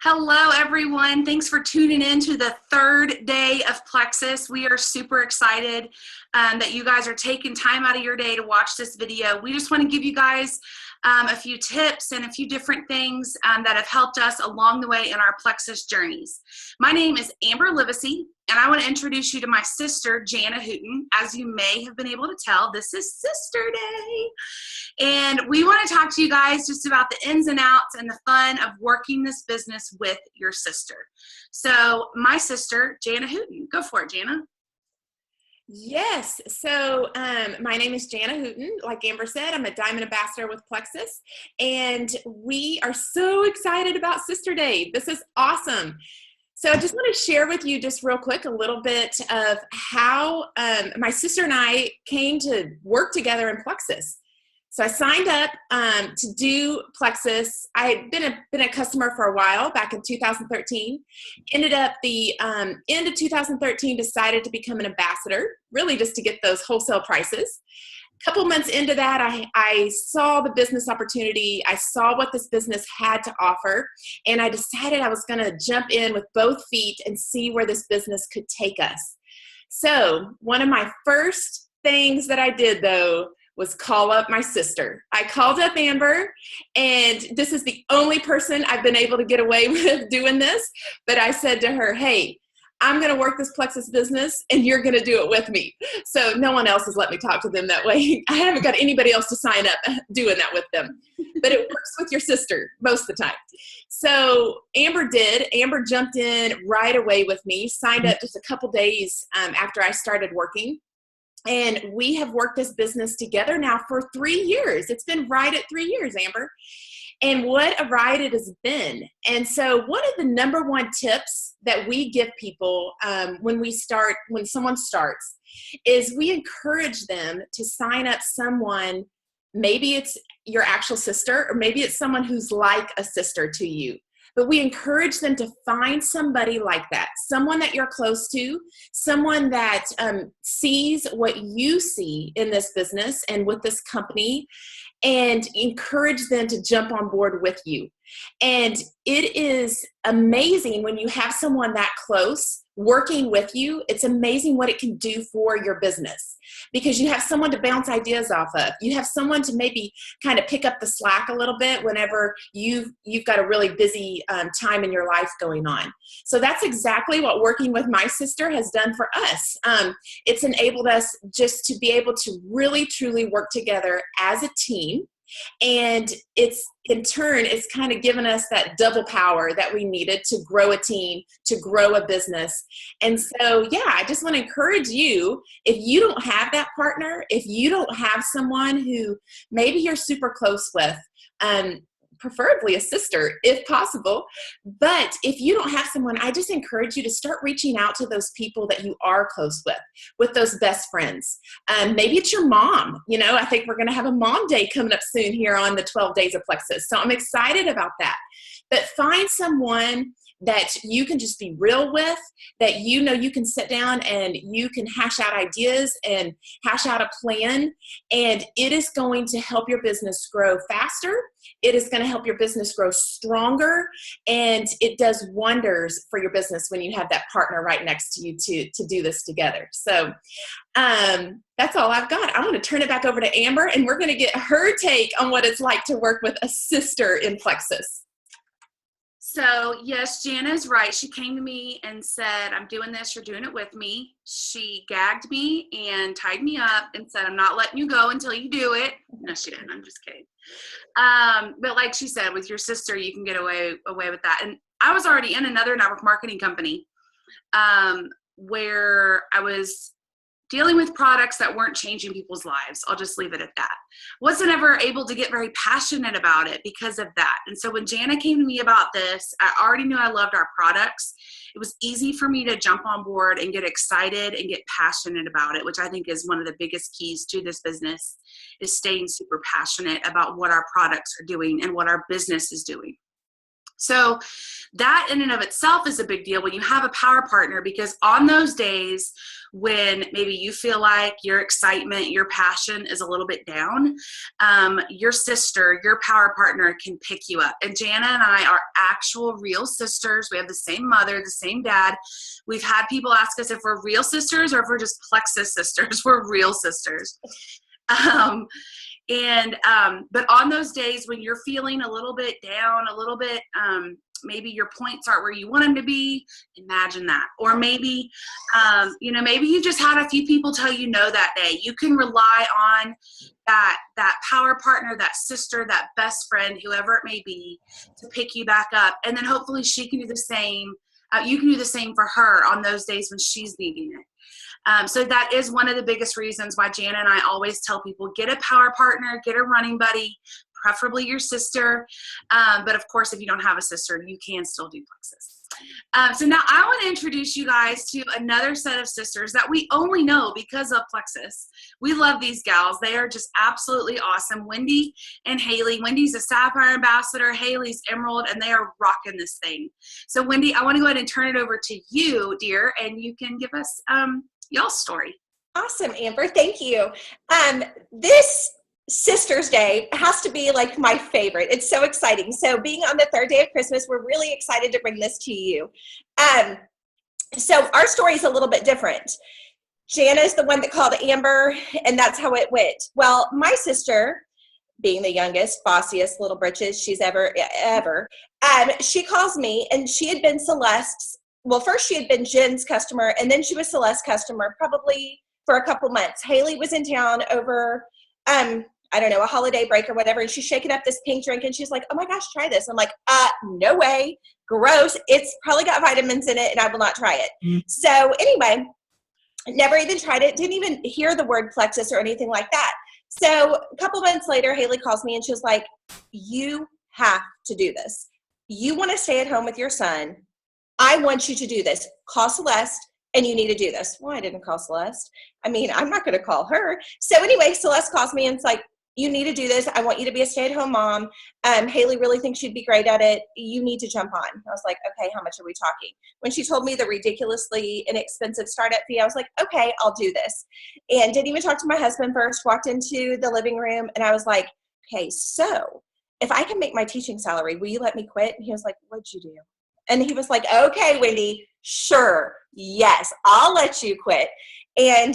Hello, everyone. Thanks for tuning in to the third day of Plexus. We are super excited that you guys are taking time out of your day to watch this video. We just want to give you guys a few tips and a few different things that have helped us along the way in our Plexus journeys. My name is Amber Livesey, and I want to introduce you to my sister, Jana Hooten. As you may have been able to tell, this is Sister Day. And we want to talk to you guys just about the ins and outs and the fun of working this business with your sister. So my sister, Jana Hooten, go for it, Jana. Yes. So my name is Jana Hooten. Like Amber said, I'm a Diamond Ambassador with Plexus, and we are so excited about Sister Day. This is awesome. So I just want to share with you just real quick a little bit of how my sister and I came to work together in Plexus. So I signed up to do Plexus. I had been a customer for a while back in 2013. Ended up the end of 2013, decided to become an ambassador, really just to get those wholesale prices. A couple months into that, I saw the business opportunity. I saw what this business had to offer, and I decided I was going to jump in with both feet and see where this business could take us. So one of my first things that I did, though, was call up my sister. I called up Amber, and this is the only person I've been able to get away with doing this, but I said to her, hey, I'm going to work this Plexus business, and you're going to do it with me. So no one else has let me talk to them that way. I haven't got anybody else to sign up doing that with them, but it works with your sister most of the time. So Amber did. Amber jumped in right away with me, signed up just a couple days after I started working. And we have worked this business together now for 3 years. It's been right at 3 years, Amber. And what a ride it has been. And so one of the number one tips that we give people when someone starts is we encourage them to sign up someone. Maybe it's your actual sister, or maybe it's someone who's like a sister to you. But we encourage them to find somebody like that, someone that you're close to, someone that sees what you see in this business and with this company, and encourage them to jump on board with you. And it is amazing when you have someone that close working with you. It's amazing what it can do for your business, because you have someone to bounce ideas off of. You have someone to maybe kind of pick up the slack a little bit whenever you've got a really busy time in your life going on. So that's exactly what working with my sister has done for us. It's enabled us just to be able to really, truly work together as a team. And it's kind of given us that double power that we needed to grow a team, to grow a business. And so, yeah, I just want to encourage you, if you don't have that partner, if you don't have someone who maybe you're super close with, preferably a sister if possible. But if you don't have someone, I just encourage you to start reaching out to those people that you are close with those best friends. Maybe it's your mom. I think we're going to have a mom day coming up soon here on the 12 days of Plexus. So I'm excited about that. But find someone that you can just be real with, that you can sit down and you can hash out ideas and hash out a plan, and it is going to help your business grow faster. It is going to help your business grow stronger, and it does wonders for your business when you have that partner right next to you to do this together. So that's all I've got. I want to turn it back over to Amber, and we're going to get her take on what it's like to work with a sister in Plexus. So yes, Jana's right. She came to me and said, I'm doing this, you're doing it with me. She gagged me and tied me up and said, I'm not letting you go until you do it. No, she didn't. I'm just kidding. But like she said, with your sister, you can get away with that. And I was already in another network marketing company where I was dealing with products that weren't changing people's lives. I'll just leave it at that. Wasn't ever able to get very passionate about it because of that. And so when Jana came to me about this, I already knew I loved our products. It was easy for me to jump on board and get excited and get passionate about it, which I think is one of the biggest keys to this business, is staying super passionate about what our products are doing and what our business is doing. So that in and of itself is a big deal when you have a power partner, because on those days when maybe you feel like your excitement, your passion is a little bit down, your sister, your power partner can pick you up. And Jana and I are actual real sisters. We have the same mother, the same dad. We've had people ask us if we're real sisters or if we're just Plexus sisters. We're real sisters. But on those days when you're feeling a little bit down, a little bit, maybe your points aren't where you want them to be, imagine that. Or maybe, maybe you just had a few people tell you no that day. You can rely on that power partner, that sister, that best friend, whoever it may be, to pick you back up. And then hopefully she can do the same. You can do the same for her on those days when she's needing it. So that is one of the biggest reasons why Jana and I always tell people, get a power partner, get a running buddy, preferably your sister. But of course, if you don't have a sister, you can still do Plexus. So now I want to introduce you guys to another set of sisters that we only know because of Plexus. We love these gals. They are just absolutely awesome. Wendy and Haley. Wendy's a Sapphire Ambassador, Haley's Emerald, and they are rocking this thing. So Wendy, I want to go ahead and turn it over to you, dear, and you can give us y'all's story. Awesome, Amber. Thank you. This Sister's Day has to be like my favorite. It's so exciting. So being on the third day of Christmas, we're really excited to bring this to you. So our story is a little bit different. Jana is the one that called Amber, and that's how it went. Well, my sister, being the youngest, bossiest little britches she's ever, she calls me, and she had been Celeste's. Well, first she had been Jen's customer, and then she was Celeste's customer probably for a couple months. Haley was in town over, I don't know, a holiday break or whatever, and she's shaking up this pink drink, and she's like, oh my gosh, try this. I'm like, no way, gross. It's probably got vitamins in it, and I will not try it. Mm-hmm. So anyway, never even tried it, didn't even hear the word Plexus or anything like that. So a couple months later, Haley calls me, and she was like, you have to do this. You want to stay at home with your son. I want you to do this. Call Celeste, and you need to do this. Well, I didn't call Celeste. I mean, I'm not going to call her. So anyway, Celeste calls me, and it's like, you need to do this. I want you to be a stay-at-home mom. Haley really thinks you'd be great at it. You need to jump on. I was like, okay, how much are we talking? When she told me the ridiculously inexpensive startup fee, I was like, okay, I'll do this. And didn't even talk to my husband first, walked into the living room, and I was like, okay, so if I can make my teaching salary, will you let me quit? And he was like, what'd you do? And he was like, okay, Wendy, sure, yes, I'll let you quit. And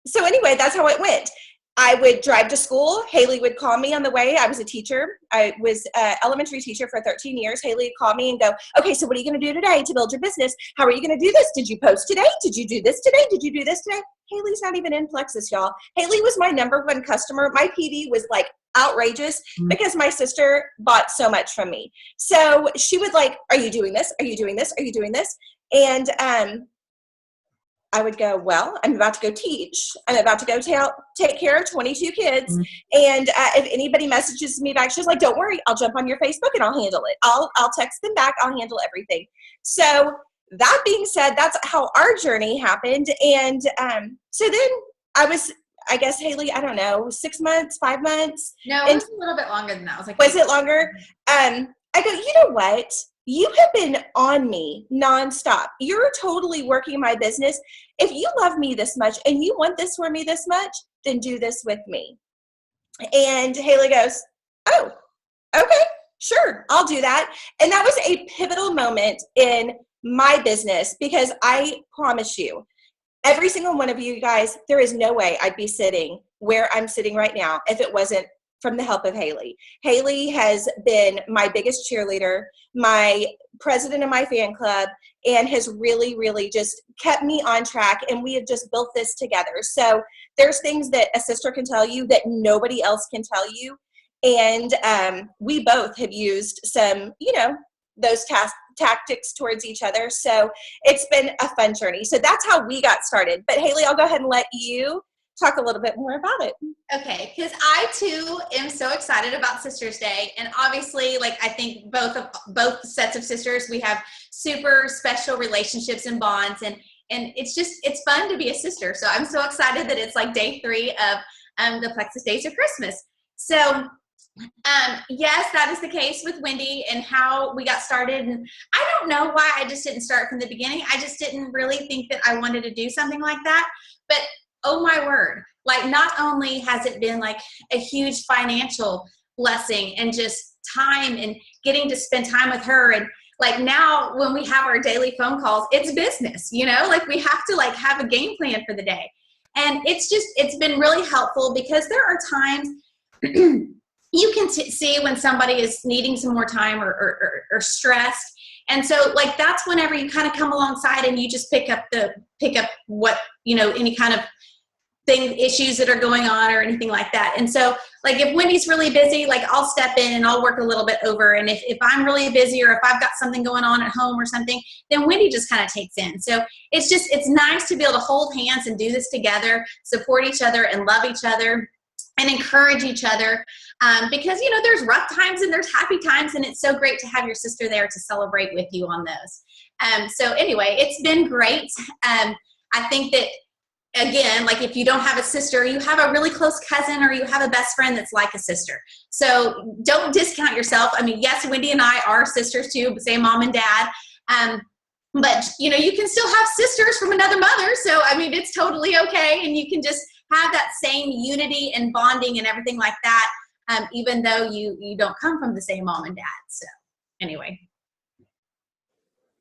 so anyway, that's how it went. I would drive to school. Haley would call me on the way. I was a teacher. I was an elementary teacher for 13 years. Haley would call me and go, okay, so what are you going to do today to build your business? How are you going to do this? Did you post today? Did you do this today? Did you do this today? Haley's not even in Plexus, y'all. Haley was my number one customer. My PD was like outrageous because my sister bought so much from me. So she would like, are you doing this? Are you doing this? Are you doing this? And I would go, well, I'm about to go teach. I'm about to go take care of 22 kids. And if anybody messages me back, she's like, don't worry, I'll jump on your Facebook and I'll handle it. I'll text them back. I'll handle everything. So that being said, that's how our journey happened. And so then I was, I guess, Haley, I don't know, 6 months, 5 months. No, it was a little bit longer than that. Was it longer? I go, you know what? You have been on me nonstop. You're totally working my business. If you love me this much and you want this for me this much, then do this with me. And Haley goes, oh, okay, sure, I'll do that. And that was a pivotal moment in my business because I promise you, every single one of you guys, there is no way I'd be sitting where I'm sitting right now if it wasn't from the help of Haley. Haley has been my biggest cheerleader, my president of my fan club, and has really, really just kept me on track, and we have just built this together. So there's things that a sister can tell you that nobody else can tell you, and we both have used some, those tactics towards each other. So it's been a fun journey. So that's how we got started. But Haley, I'll go ahead and let you talk a little bit more about it. Okay, because I too am so excited about Sisters Day, and obviously, I think both sets of sisters, we have super special relationships and bonds, and it's fun to be a sister. So I'm so excited that it's day 3 of the Plexus Days of Christmas. So Yes, that is the case with Wendy and how we got started. And I don't know why I just didn't start from the beginning. I just didn't really think that I wanted to do something like that. But oh my word, like not only has it been like a huge financial blessing and just time and getting to spend time with her, and like now when we have our daily phone calls, it's business, like we have to like have a game plan for the day. And it's been really helpful because there are times you can see when somebody is needing some more time or stressed. And so like, that's whenever you kind of come alongside and you just pick up what, any kind of issues that are going on or anything like that. And so like, if Wendy's really busy, like I'll step in and I'll work a little bit over. And if I'm really busy or if I've got something going on at home or something, then Wendy just kind of takes in. So it's nice to be able to hold hands and do this together, support each other and love each other and encourage each other. Because, there's rough times and there's happy times, and it's so great to have your sister there to celebrate with you on those. So anyway, it's been great. I think that, again, like if you don't have a sister, you have a really close cousin or you have a best friend that's like a sister. So don't discount yourself. I mean, yes, Wendy and I are sisters too, same mom and dad. But, you can still have sisters from another mother. So, I mean, it's totally okay. And you can just have that same unity and bonding and everything like that, even though you don't come from the same mom and dad. So anyway.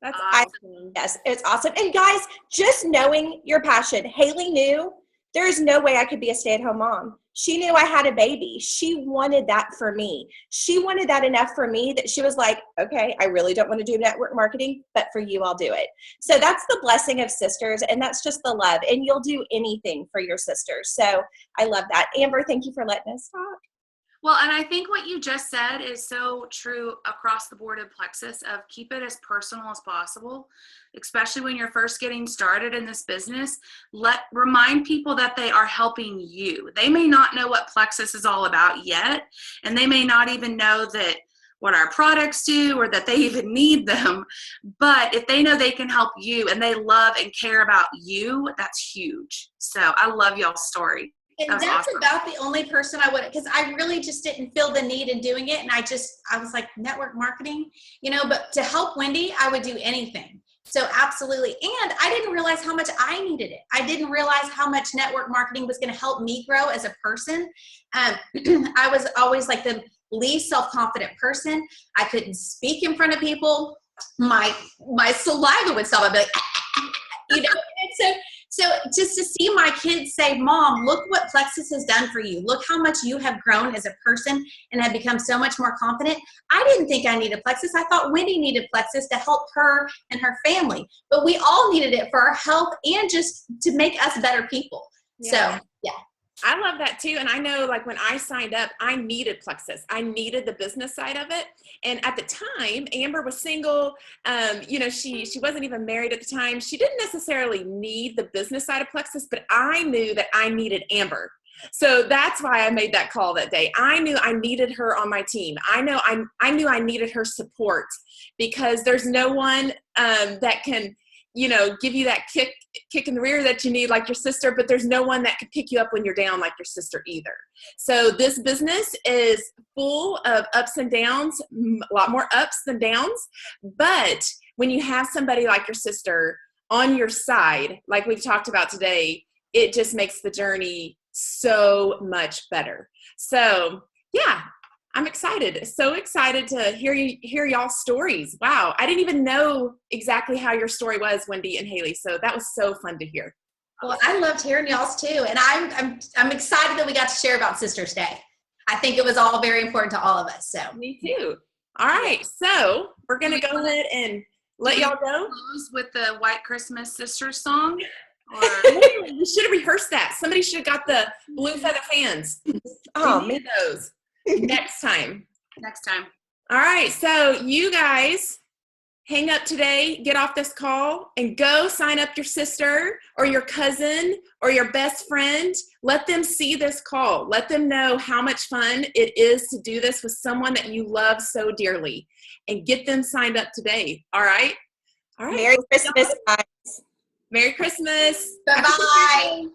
That's awesome. Yes, it's awesome. And guys, just knowing your passion, Haley knew there is no way I could be a stay-at-home mom. She knew I had a baby. She wanted that for me. She wanted that enough for me that she was like, okay, I really don't want to do network marketing, but for you, I'll do it. So that's the blessing of sisters, and that's just the love. And you'll do anything for your sisters. So I love that. Amber, thank you for letting us talk. Well, and I think what you just said is so true across the board of Plexus, of keep it as personal as possible, especially when you're first getting started in this business. Remind people that they are helping you. They may not know what Plexus is all about yet, and they may not even know that what our products do or that they even need them. But if they know they can help you and they love and care about you, that's huge. So I love y'all's story. And that's awesome. About the only person I would, because I really just didn't feel the need in doing it. And I was like, network marketing, but to help Wendy, I would do anything. So absolutely. And I didn't realize how much I needed it. I didn't realize how much network marketing was going to help me grow as a person. I was always like the least self-confident person. I couldn't speak in front of people. My saliva would stop. I'd be like, and so just to see my kids say, Mom, look what Plexus has done for you. Look how much you have grown as a person and have become so much more confident. I didn't think I needed Plexus. I thought Wendy needed Plexus to help her and her family. But we all needed it for our health and just to make us better people. Yeah. So, yeah. I love that too. And I know like when I signed up, I needed Plexus. I needed the business side of it. And at the time, Amber was single. She wasn't even married at the time. She didn't necessarily need the business side of Plexus, but I knew that I needed Amber. So that's why I made that call that day. I knew I needed her on my team. I knew I needed her support because there's no one that can, give you that kick in the rear that you need like your sister, but there's no one that can pick you up when you're down like your sister either. So this business is full of ups and downs, a lot more ups than downs. But when you have somebody like your sister on your side, like we've talked about today, it just makes the journey so much better. So yeah, I'm excited. So excited to hear y'all's stories. Wow. I didn't even know exactly how your story was, Wendy and Haley. So that was so fun to hear. Well, I loved hearing y'all's too. And I'm excited that we got to share about Sisters Day. I think it was all very important to all of us. So me too. All right. So we're going to go ahead and let y'all go. Close with the White Christmas Sisters song. We should have rehearsed that. Somebody should have got the blue feather fans. Oh, me those. Next time. All right. So you guys hang up today, get off this call and go sign up your sister or your cousin or your best friend. Let them see this call. Let them know how much fun it is to do this with someone that you love so dearly and get them signed up today. All right. Merry Christmas, guys. Merry Christmas. Bye-bye.